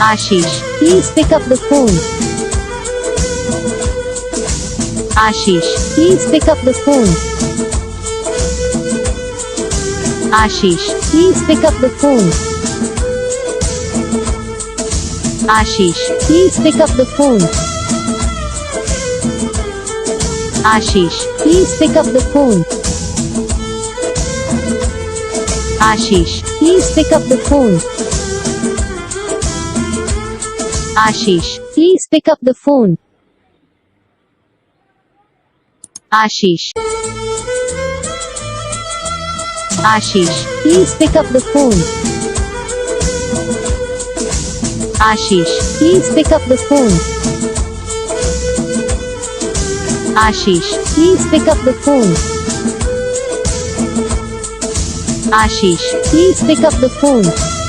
Ashish, please pick up the phone. Ashish, please pick up the phone. Ashish, please pick up the phone. Ashish, please pick up the phone. Ashish, please pick up the phone. Ashish, please pick up the phone. Ashish, please pick up the phone. Ashish. Ashish, please pick up the phone. Ashish, please pick up the phone. Ashish, please pick up the phone. Ashish, please pick up the phone.